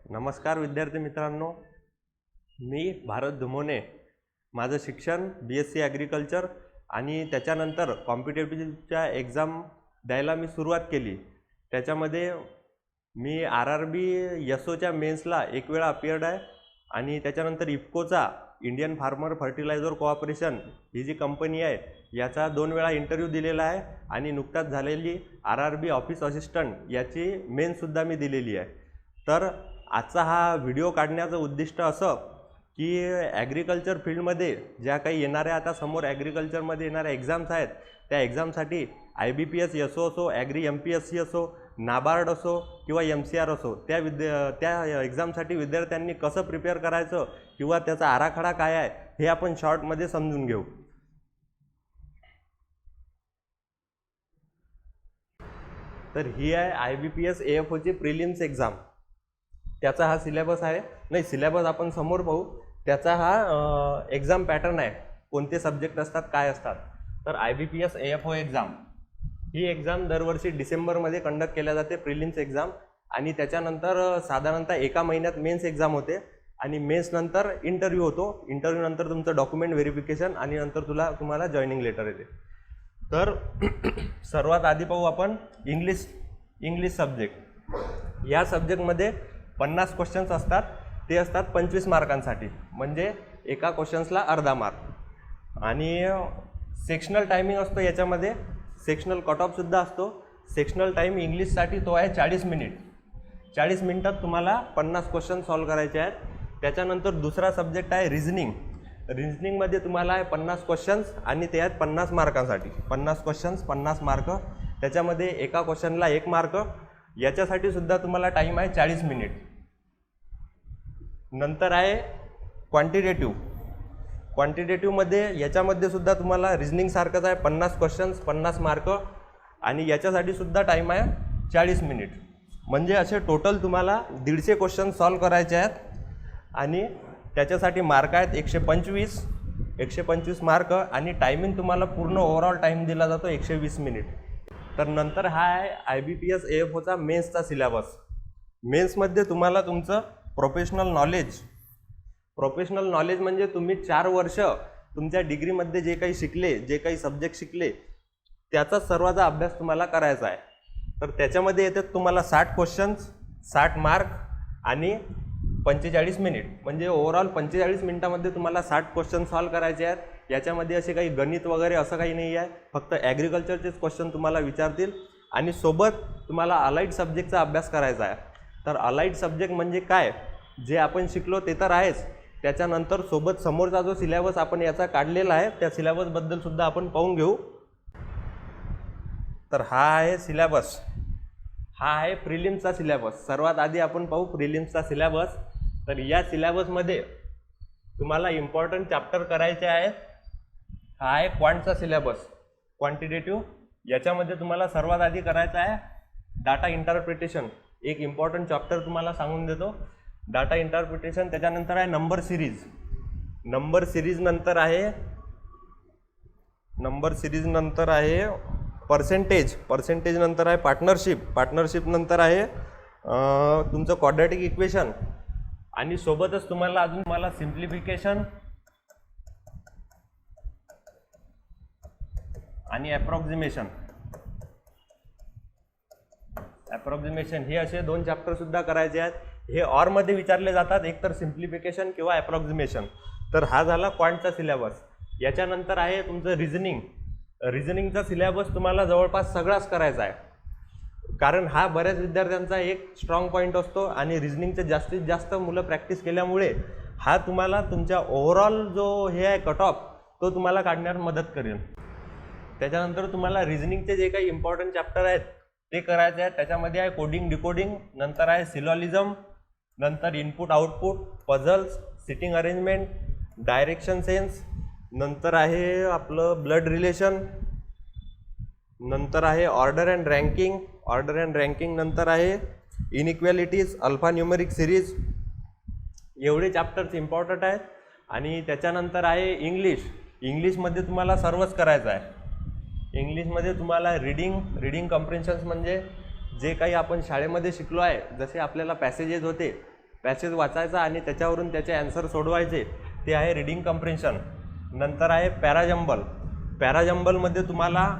नमस्कार विद्यार्थी मित्रांनो, मी भारत धुमोने. माझं शिक्षण BSc ॲग्रिकल्चर आणि त्याच्यानंतर कॉम्पिटेटिव्हच्या एक्झाम द्यायला मी सुरुवात केली. त्याच्यामध्ये मी RRB SOच्या मेन्सला एक वेळा अपियर्ड आहे आणि त्याच्यानंतर इफकोचा इंडियन फार्मर फर्टिलायझर कोऑपरेशन ही जी कंपनी आहे याचा 2 वेळा इंटरव्ह्यू दिलेला आहे आणि नुकताच झालेली RRB ऑफिस असिस्टंट याची मेन्ससुद्धा मी दिलेली आहे. तर आजचा हा व्हिडिओ काढण्याचं उद्दिष्ट असं की ॲग्रिकल्चर फील्डमध्ये ज्या काही येणाऱ्या आता समोर ॲग्रिकल्चरमध्ये येणाऱ्या एक्झाम्स आहेत त्या एक्झामसाठी IBPS SO असो, ॲग्री MPSC असो, नाबार्ड असो किंवा MCR असो, त्या एक्झामसाठी विद्यार्थ्यांनी कसं प्रिपेअर करायचं किंवा त्याचा आराखडा काय आहे हे आपण शॉर्टमध्ये समजून घेऊ. तर ही आहे IBPS AFOची प्रिलिम्स एक्झाम. त्याचा हा सिलेबस आहे, नाही सिलेबस आपण समोर पाहू. त्याचा हा एक्झाम पॅटर्न आहे, कोणते सब्जेक्ट असतात काय असतात. तर IBPS AFO एक्झाम ही एक्झाम दरवर्षी डिसेंबरमध्ये कंडक्ट केल्या जाते प्रिलिम्स एक्झाम आणि त्याच्यानंतर साधारणतः एका महिन्यात मेन्स एक्झाम होते आणि मेन्स नंतर इंटरव्ह्यू होतो. इंटरव्ह्यू नंतर तुमचं डॉक्युमेंट व्हेरिफिकेशन आणि नंतर तुम्हाला जॉईनिंग लेटर येते. तर सर्वात आधी पाहू आपण इंग्लिश सब्जेक्ट. या सब्जेक्टमध्ये 50 क्वेश्चन्स असतात. ते असतात 25 मार्कांसाठी, म्हणजे एका क्वेश्चन्सला अर्धा मार्क. आणि सेक्शनल टायमिंग असतो याच्यामध्ये, सेक्शनल कट ऑफसुद्धा असतो. सेक्शनल टाईम इंग्लिशसाठी तो आहे 40 मिनिट. 40 मिनिटात तुम्हाला 50 क्वेश्चन सॉल्व करायचे आहेत. त्याच्यानंतर दुसरा सब्जेक्ट आहे रिझनिंग. रिझनिंगमध्ये तुम्हाला आहे 50 क्वेश्चन्स आणि ते आहेत 50 मार्कांसाठी. 50 क्वेश्चन्स 50 मार्क. त्याच्यामध्ये एका क्वेश्चनला 1 मार्क. याच्यासाठी सुद्धा तुम्हाला टाईम आहे 40 मिनिट. नंतर आहे क्वांटिटेटिव्हमध्ये याच्यामध्ये सुद्धा तुम्हाला रिझनिंग सारखंच आहे 50 क्वेश्चन्स 50 मार्क आणि याच्यासाठी सुद्धा टाईम आहे 40 मिनिट. म्हणजे असे टोटल तुम्हाला 150 क्वेश्चन सॉल्व करायचे आहेत आणि त्याच्यासाठी मार्क आहेत 125 मार्क आणि टायमिंग तुम्हाला पूर्ण ओव्हरऑल टाईम दिला जातो 120 मिनिट. तर नंतर हा आहे IBPS AFOचा मेन्सचा सिलेबस. मेन्समध्ये तुम्हाला तुमचं प्रोफेशनल नॉलेज म्हणजे तुम्ही 4 वर्ष तुमच्या डिग्रीमध्ये जे काही शिकले, जे काही सब्जेक्ट शिकले त्याचा सर्वाचा अभ्यास तुम्हाला करायचा आहे. तर त्याच्यामध्ये येतात तुम्हाला 60 क्वेश्चन्स 60 मार्क आणि 45 मिनिट. म्हणजे ओव्हरऑल 45 मिनिटामध्ये तुम्हाला 60 क्वेश्चन सॉल्व करायचे आहेत. याच्यामध्ये असे काही गणित वगैरे असं काही नाही आहे, फक्त ॲग्रिकल्चरचेच क्वेश्चन तुम्हाला विचारतील आणि सोबत तुम्हाला अलाइड सब्जेक्टचा अभ्यास करायचा आहे. तर अलाइड सब्जेक्ट म्हणजे काय, जे आपण शिकलो ते तर आहेच, त्याच्यानंतर सोबत समोरचा जो सिलेबस आपण याचा काढलेला आहे त्या सिलेबसबद्दल सुद्धा आपण पाहून घेऊ. तर हा आहे सिलेबस, हा आहे प्रिलिम्सचा सिलेबस. सर्वात आधी आपण पाहू प्रिलिम्सचा सिलेबस. तर या सिलेबसमध्ये तुम्हाला इम्पॉर्टंट चॅप्टर करायचे आहेत. हा आहे क्वांटचा सिलेबस, क्वांटिटेटिव्ह. याच्यामध्ये तुम्हाला सर्वात आधी करायचा आहे डाटा इंटरप्रिटेशन. एक इम्पॉर्टंट चॅप्टर तुम्हाला सांगून देतो, डाटा इंटरप्रिटेशन. त्याच्यानंतर आहे नंबर सिरीज नंतर आहे पर्सेंटेज नंतर आहे पार्टनरशिप नंतर आहे तुमचं क्वाड्रॅटिक इक्वेशन आणि सोबतच तुम्हाला सिम्प्लिफिकेशन आणि ॲप्रॉक्सिमेशन हे असे 2 चॅप्टर सुद्धा करायचे आहेत. हे ऑरमध्ये विचारले जातात, एकतर सिम्प्लिफिकेशन किंवा ॲप्रॉक्सिमेशन. तर हा झाला क्वांटचा सिलेबस. याच्यानंतर आहे तुमचं रिझनिंगचा सिलेबस. तुम्हाला जवळपास सगळाच करायचा आहे, कारण हा बऱ्याच विद्यार्थ्यांचा एक स्ट्रॉंग पॉईंट असतो आणि रिझनिंगचे जास्तीत जास्त मुलं प्रॅक्टिस केल्यामुळे हा तुम्हाला तुमच्या ओव्हरऑल जो हे आहे कट ऑफ तो तुम्हाला काढण्यात मदत करेल. त्याच्यानंतर तुम्हाला रिझनिंगचे जे काही इम्पॉर्टंट चॅप्टर आहेत ते करायचे आहेत. त्याच्यामध्ये आहे कोडिंग डिकोडिंग, नंतर आहे सिलॉलिझम, नंतर input output, puzzles, sitting arrangement, direction sense, नंतर आहे आपलं ब्लड रिलेशन, नंतर आहे ऑर्डर अँड रँकिंग, नंतर आहे इनइक्वॅलिटीज, अल्फा न्यूमेरिक सिरीज. एवढे चॅप्टर्स इम्पॉर्टंट आहेत. आणि त्याच्यानंतर आहे इंग्लिशमध्ये तुम्हाला सर्वच करायचं आहे. इंग्लिशमध्ये तुम्हाला रीडिंग कॉम्प्रिहेन्शन्स म्हणजे जे काही आपण शाळेमध्ये शिकलो आहे, जसे आपल्याला पॅसेजेस होते पॅसेज वाचायचा आणि त्याच्यावरून त्याचे ॲन्सर सोडवायचे, ते आहे रीडिंग कम्प्रेन्शन. नंतर आहे पॅराजंबल. पॅराजंबलमध्ये तुम्हाला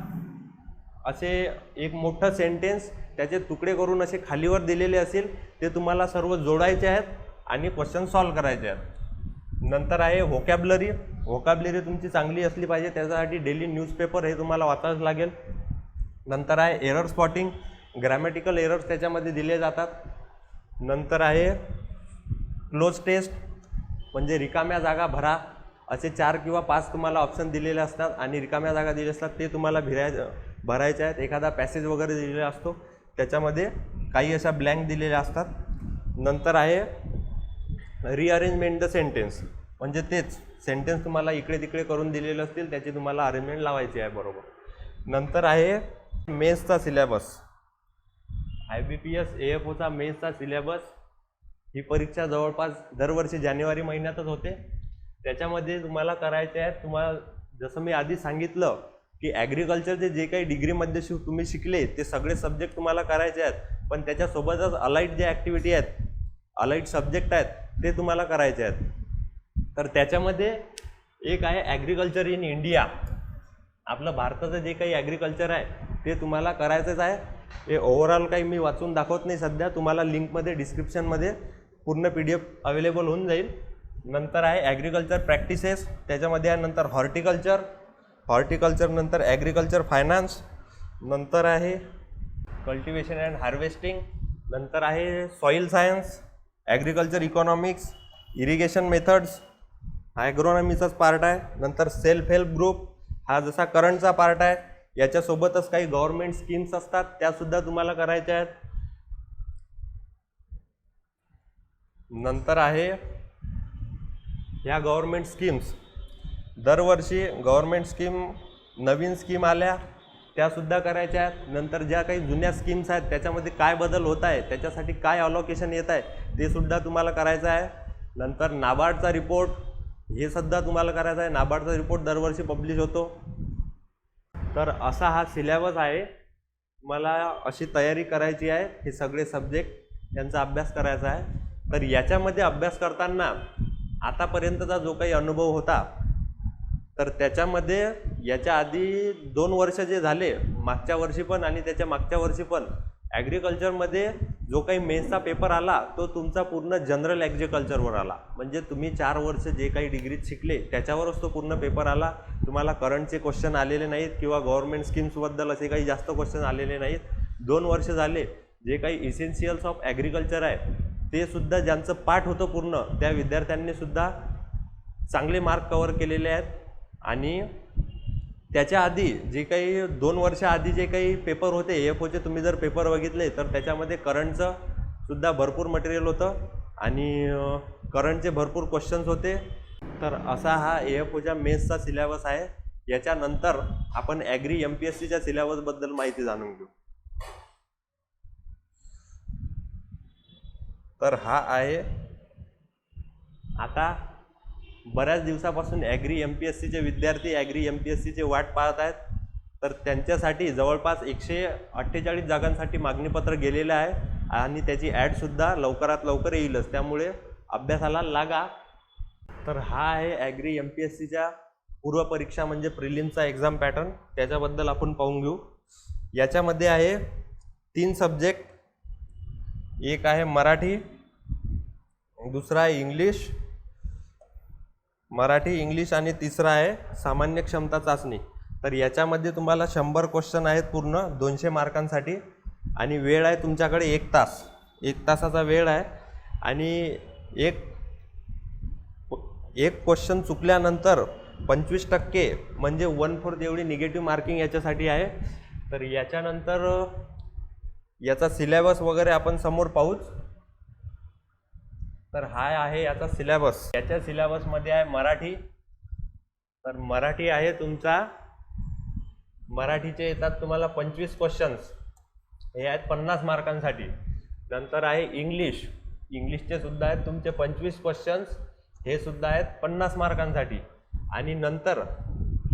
असे एक मोठं सेंटेन्स त्याचे तुकडे करून असे खालीवर दिलेले असेल, ते तुम्हाला सर्व जोडायचे आहेत आणि क्वेश्चन सॉल्व करायचे आहेत. नंतर आहे व्होकॅब्लरी. व्होकॅब्लरी तुमची चांगली असली पाहिजे, त्याच्यासाठी डेली न्यूजपेपर हे तुम्हाला वाचावंच लागेल. नंतर आहे एरर स्पॉटिंग. ग्रॅमॅटिकल एरर्स त्याच्यामध्ये दिले जातात. नंतर आहे क्लोज टेस्ट, म्हणजे रिकाम्या जागा भरा. असे 4 किंवा 5 तुम्हाला ऑप्शन दिलेले असतात आणि रिकाम्या जागा दिलेल्या असतात, ते तुम्हाला भरायच्या आहेत. एखादा पॅसेज वगैरे दिलेला असतो, त्याच्यामध्ये काही अशा ब्लँक दिलेल्या असतात. नंतर आहे रिअरेंजमेंट द सेंटेन्स, म्हणजे तेच सेंटेन्स तुम्हाला इकडे तिकडे करून दिलेले असतील, त्याची तुम्हाला अरेंजमेंट लावायची आहे बरोबर. नंतर आहे मेन्सचा सिलेबस. IBPS AFOचा मेन्सचा सिलेबस. ही परीक्षा जवळपास दरवर्षी जानेवारी महिन्यातच होते. त्याच्यामध्ये तुम्हाला करायचे आहेत, तुम्हाला जसं मी आधी सांगितलं की ॲग्रिकल्चरचे जे काही डिग्रीमध्ये तुम्ही शिकले ते सगळे सब्जेक्ट तुम्हाला करायचे आहेत, पण त्याच्यासोबतच अलाइड जे ॲक्टिव्हिटी आहेत, अलाइड सब्जेक्ट आहेत, ते तुम्हाला करायचे आहेत. तर त्याच्यामध्ये एक आहे ॲग्रिकल्चर इन इंडिया. आपलं भारताचं जे काही ॲग्रिकल्चर आहे ते तुम्हाला करायचंच आहे. हे ओव्हरऑल काही मी वाचून दाखवत नाही सध्या, तुम्हाला लिंकमध्ये डिस्क्रिप्शनमध्ये पूर्ण PDF अवेलेबल होऊन जाईल. नंतर आहे ॲग्रिकल्चर प्रॅक्टिसेस, त्याच्यामध्ये आहे नंतर हॉर्टिकल्चर, नंतर ॲग्रिकल्चर फायनान्स, नंतर आहे कल्टिवेशन अँड हार्वेस्टिंग, नंतर आहे soil science, agriculture economics, irrigation methods, ॲग्रोनॉमीचाच पार्ट आहे. नंतर सेल्फ हेल्प ग्रुप, हा जसा करंटचा पार्ट आहे. याच्यासोबतच काही गव्हर्नमेंट स्कीम्स असतात, त्यासुद्धा तुम्हाला करायच्या आहेत. नंतर आहे ह्या गव्हर्नमेंट स्कीम्स. दरवर्षी गव्हर्नमेंट स्कीम, नवीन स्कीम आल्या त्यासुद्धा करायच्या आहेत. नंतर ज्या काही जुन्या स्कीम्स आहेत त्याच्यामध्ये काय बदल होत आहे, त्याच्यासाठी काय अलॉकेशन येत आहे, ते सुद्धा तुम्हाला करायचं आहे. नंतर नाबार्डचा रिपोर्ट, हे सुद्धा तुम्हाला करायचं आहे. नाबार्डचा रिपोर्ट दरवर्षी पब्लिश होतो. तर असा हा सिलेबस आहे. मला अशी तयारी करायची आहे, हे सगळे सब्जेक्ट यांचा अभ्यास करायचा आहे. तर याच्यामध्ये अभ्यास करताना आतापर्यंतचा जो काही अनुभव होता, तर त्याच्यामध्ये याच्या आधी 2 वर्ष जे झाले, मागच्या वर्षी पण आणि त्याच्या मागच्या वर्षी पण, ॲग्रिकल्चरमध्ये जो काही मेन्सचा पेपर आला तो तुमचा पूर्ण जनरल ॲग्रिकल्चरवर आला. म्हणजे तुम्ही 4 वर्ष जे काही डिग्रीत शिकले त्याच्यावरच तो पूर्ण पेपर आला. तुम्हाला करंटचे क्वेश्चन आलेले नाहीत किंवा गव्हर्नमेंट स्कीम्सबद्दल असे काही जास्त क्वेश्चन आलेले नाहीत. 2 वर्ष झाले. जे काही इसेन्शियल्स ऑफ ॲग्रिकल्चर आहे ते सुद्धा ज्यांचं पाठ होतं पूर्ण, त्या विद्यार्थ्यांनी सुद्धा चांगले मार्क कव्हर केलेले आहेत. आणि त्याच्या आधी जे काही 2 वर्ष आधी जे काही पेपर होते AFOचे, तुम्ही जर पेपर बघितले तर त्याच्यामध्ये करंटचं सुद्धा भरपूर मटेरियल होतं आणि करंटचे भरपूर क्वेश्चन्स होते. तर असा हा AFOच्या मेन्सचा सिलेबस आहे. याच्यानंतर आपण ॲग्री MPSCच्या सिलेबसबद्दल माहिती जाणून घेऊ. तर हा आहे, आता बऱ्याच दिवसापासून ॲग्री MPSCचे विद्यार्थी ॲग्री MPSCचे वाट पाहत आहेत. तर त्यांच्यासाठी जवळपास 148 जागांसाठी मागणीपत्र गेलेलं आहे आणि त्याची ॲडसुद्धा लवकरात लवकर येईलच, त्यामुळे अभ्यासाला लागा. तर हा आहे ॲग्री MPSCच्या पूर्वपरीक्षा म्हणजे प्रिलिम्सचा एक्झाम पॅटर्न, त्याच्याबद्दल आपण पाहून घेऊ. याच्यामध्ये आहे 3 सब्जेक्ट. एक आहे मराठी, दुसरा आहे इंग्लिश, मराठी इंग्लिश आणि तिसरा आहे सामान्य क्षमता चाचणी. तर याच्यामध्ये तुम्हाला 100 क्वेश्चन आहेत पूर्ण 200 मार्कांसाठी आणि वेळ आहे तुमच्याकडे 1 तास. 1 तासाचा वेळ आहे आणि एक क्वेश्चन चुकल्यानंतर 25% म्हणजे 1/4 एवढी निगेटिव्ह मार्किंग याच्यासाठी आहे. तर याच्यानंतर याचा सिलेबस वगैरे आपण समोर पाहूच. तर हा आहे याचा सिलेबस. याच्या सिलेबसमध्ये आहे मराठी. तर मराठी आहे तुमचा, मराठीचे येतात तुम्हाला 25 क्वेश्चन्स, हे आहेत 50 मार्कांसाठी. नंतर आहे इंग्लिश. इंग्लिशचे सुद्धा आहेत तुमचे 25 क्वेश्चन्स, हे सुद्धा आहेत 50 मार्कांसाठी. आणि नंतर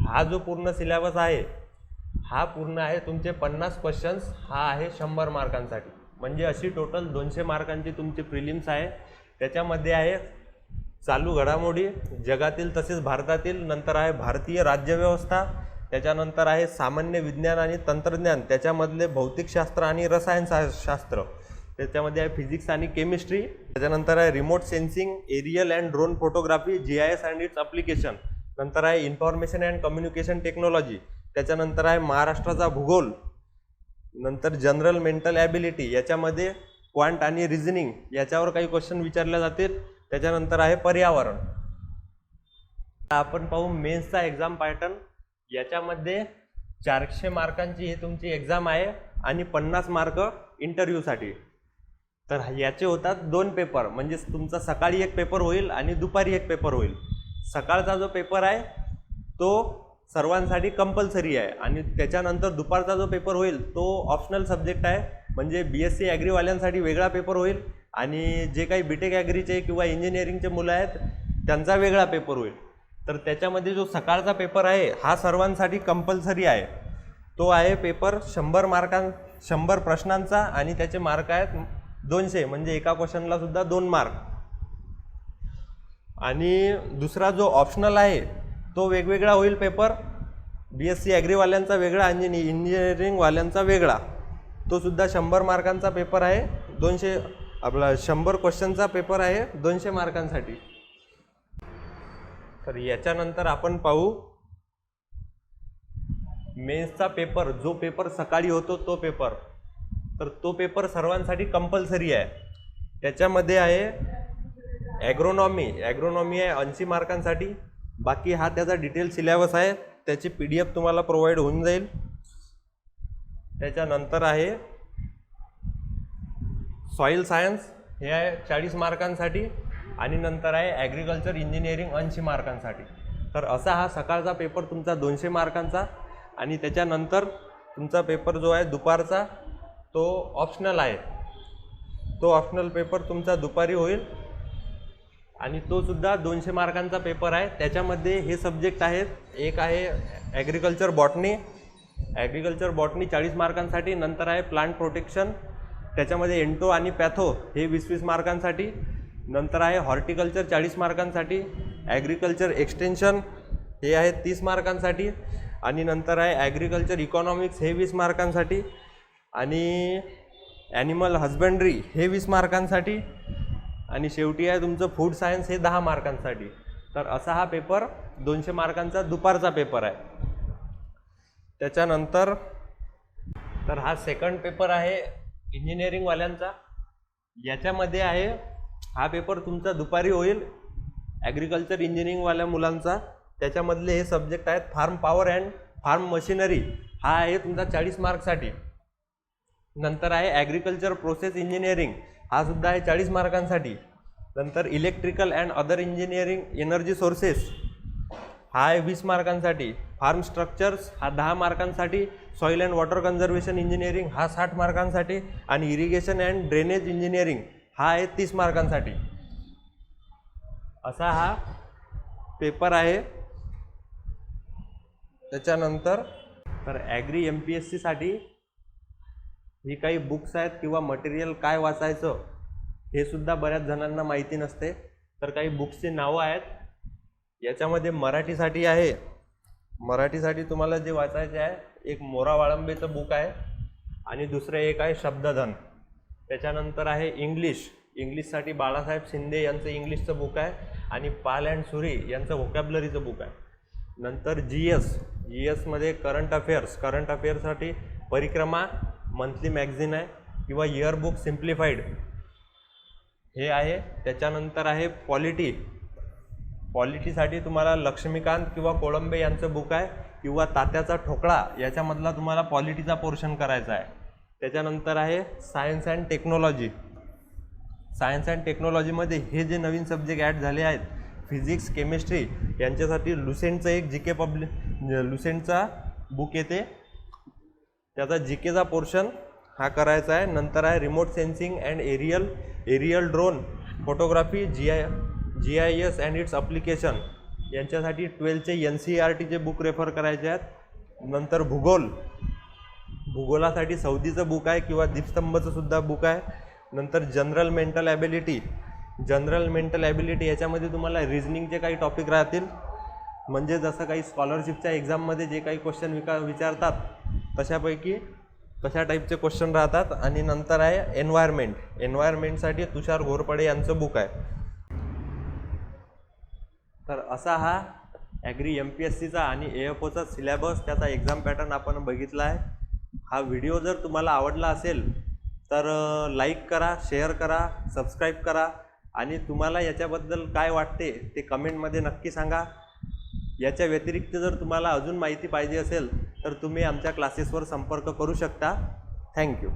हा जो पूर्ण सिलेबस आहे हा पूर्ण आहे तुमचे 50 क्वेश्चन्स, हा आहे 100 मार्कांसाठी. म्हणजे अशी टोटल 200 मार्कांची तुमची प्रिलिम्स आहे. त्याच्यामध्ये आहे चालू घडामोडी जगातील तसेच भारतातील, नंतर आहे भारतीय राज्यव्यवस्था, त्याच्यानंतर आहे सामान्य विज्ञान आणि तंत्रज्ञान, त्याच्यामधले भौतिकशास्त्र आणि रसायनशास्त्र, त्याच्यामध्ये आहे फिजिक्स आणि केमिस्ट्री, त्याच्यानंतर आहे remote sensing, aerial and drone photography, GIS and its application, नंतर आहे इन्फॉर्मेशन अँड कम्युनिकेशन टेक्नॉलॉजी, त्याच्यानंतर आहे महाराष्ट्राचा भूगोल, नंतर जनरल मेंटल ॲबिलिटी, याच्यामध्ये क्वांट आणि रिझनिंग याच्यावर काही क्वेश्चन विचारले जातील, त्याच्यानंतर आहे पर्यावरण. आपण पाहू मेन्सचा एक्झाम पॅटर्न. याच्यामध्ये 400 मार्कांची ही तुमची एक्झाम आहे आणि 50 मार्क इंटरव्ह्यूसाठी. तर याचे होतात 2 पेपर, म्हणजे तुमचा सकाळी एक पेपर होईल आणि दुपारी एक पेपर होईल. सकाळचा जो पेपर आहे तो सर्वांसाठी कंपल्सरी आहे आणि त्याच्यानंतर दुपारचा जो पेपर होईल तो ऑप्शनल सब्जेक्ट आहे, म्हणजे BSc ॲग्रीवाल्यांसाठी वेगळा पेपर होईल आणि जे काही BTech ॲग्रीचे किंवा इंजिनिअरिंगचे मुलं आहेत त्यांचा वेगळा पेपर होईल. तर त्याच्यामध्ये जो सकाळचा पेपर आहे हा सर्वांसाठी कंपल्सरी आहे. तो आहे पेपर 100 प्रश्नांचा आणि त्याचे मार्क आहेत 200, म्हणजे एका क्वेश्चनला सुद्धा 2 मार्क. आणि दुसरा जो ऑप्शनल आहे तो वेगवेगळा होईल पेपर, BSc ॲग्रीवाल्यांचा वेगळा आणि इंजिनिअरिंगवाल्यांचा वेगळा. तो सुद्धा 100 मार्कांचा पेपर आहे, 100 क्वेश्चनचा पेपर आहे 200 मार्कांसाठी. तर याच्यानंतर आपण पाहू मेन्सचा पेपर. जो पेपर सकाळी होतो तो पेपर, तर तो पेपर सर्वांसाठी कंपल्सरी आहे. त्याच्यामध्ये आहे ॲग्रोनॉमी आहे 80 मार्कांसाठी. बाकी हा त्याचा डिटेल सिलेबस आहे, त्याची PDF तुम्हाला प्रोव्हाइड होऊन जाईल. त्याच्यानंतर आहे सॉईल सायन्स, हे आहे 40 मार्कांसाठी आणि नंतर आहे ॲग्रिकल्चर इंजिनिअरिंग 80 मार्कांसाठी. तर असा हा सकाळचा पेपर तुमचा 200 मार्कांचा आणि त्याच्यानंतर तुमचा पेपर जो आहे दुपारचा तो ऑप्शनल आहे. तो ऑप्शनल पेपर तुमचा दुपारी होईल आणि तो सुद्धा 200 मार्कांचा पेपर आहे. त्याच्यामध्ये हे सब्जेक्ट आहेत, एक आहे ॲग्रिकल्चर बॉटनी 40 मार्कांसाठी, नंतर आहे प्लांट प्रोटेक्शन, त्याच्यामध्ये एंटो आणि पॅथो हे 20-20 मार्कांसाठी, नंतर आहे हॉर्टिकल्चर 40 मार्कांसाठी, ॲग्रिकल्चर एक्सटेन्शन हे आहे 30 मार्कांसाठी आणि नंतर आहे ॲग्रिकल्चर इकॉनॉमिक्स हे 20 मार्कांसाठी आणि ॲनिमल हजबंड्री हे 20 मार्कांसाठी आणि शेवटी आहे तुमचं फूड सायन्स हे 10 मार्कांसाठी. तर असा हा पेपर 200 मार्कांचा दुपारचा पेपर आहे. त्याच्यानंतर तर हा सेकंड पेपर आहे इंजिनिअरिंगवाल्यांचा. याच्यामध्ये आहे हा पेपर तुमचा दुपारी होईल ॲग्रिकल्चर इंजिनिअरिंगवाल्या मुलांचा. त्याच्यामधले हे सब्जेक्ट आहेत farm power and farm machinery, हा आहे तुमचा 40 मार्कसाठी. नंतर आहे ॲग्रिकल्चर प्रोसेस इंजिनिअरिंग, हा सुद्धा आहे 40 मार्कांसाठी. नंतर electrical and other engineering energy sources हा आहे 20 मार्कांसाठी. फार्म स्ट्रक्चर्स हा 10 मार्कांसाठी. Soil and water conservation engineering हा 60 मार्कांसाठी आणि इरिगेशन अँड ड्रेनेज इंजिनिअरिंग हा आहे 30 मार्कांसाठी. असा हा पेपर आहे. त्याच्यानंतर तर ॲग्री MPSCसाठी ही काही बुक्स आहेत किंवा मटेरियल काय वाचायचं हे सुद्धा बऱ्याच जणांना माहिती नसते. तर काही बुक्सची नावं आहेत. याच्यामध्ये मराठीसाठी आहे, मराठीसाठी तुम्हाला जे वाचायचे आहे एक मोरा वाळंबेचं बुक आहे आणि दुसरं एक आहे शब्दधन. त्याच्यानंतर आहे इंग्लिशसाठी बाळासाहेब शिंदे यांचं इंग्लिशचं बुक आहे आणि पाल अँड सुरी यांचं व्होकॅब्लरीचं बुक आहे. नंतर GSमध्ये करंट अफेअर्ससाठी परिक्रमा मंथली मॅगझिन आहे किंवा इयर बुक सिम्प्लिफाईड हे आहे. त्याच्यानंतर आहे पॉलिटीसाठी तुम्हाला लक्ष्मीकांत किंवा कोळंबे यांचं बुक आहे किंवा तात्याचा ठोकळा याच्यामधला तुम्हाला पॉलिटीचा पोर्शन करायचा आहे. त्याच्यानंतर आहे सायन्स अँड टेक्नॉलॉजीमध्ये हे जे नवीन सब्जेक्ट ॲड झाले आहेत फिजिक्स केमिस्ट्री यांच्यासाठी लुसेंटचं एक लुसेंटचा बुक येते, त्याचा GKचा पोर्शन हा करायचा आहे. नंतर आहे remote sensing and aerial drone photography GIS and its application यांच्यासाठी 12चे NCERTचे बुक रेफर करायचे आहेत. नंतर भूगोलासाठी सौदीचं बुक आहे किंवा दीपस्तंभचं सुद्धा बुक आहे. नंतर general mental ability general mental ability याच्यामध्ये तुम्हाला रिजनिंगचे काही टॉपिक राहतील, म्हणजे जसं काही स्कॉलरशिपच्या एक्झाममध्ये जे काही क्वेश्चन विचारतात तशा टाईपचे क्वेश्चन राहतात. आणि नंतर आहे एन्व्हायरमेंटसाठी तुषार घोरपडे यांचं बुक आहे. तर असा हा ॲग्री MPSCचा आणि AFOचा सिलेबस, त्याचा एक्झाम पॅटर्न आपण बघितला आहे. हा व्हिडिओ जर तुम्हाला आवडला असेल तर लाईक करा, शेअर करा, सबस्क्राईब करा आणि तुम्हाला याच्याबद्दल काय वाटते ते कमेंटमध्ये नक्की सांगा. याच्या व्यतिरिक्त जर तुम्हाला अजून माहिती पाहिजे असेल तर तुम्ही आमच्या क्लासेसवर संपर्क करू शकता. थँक्यू.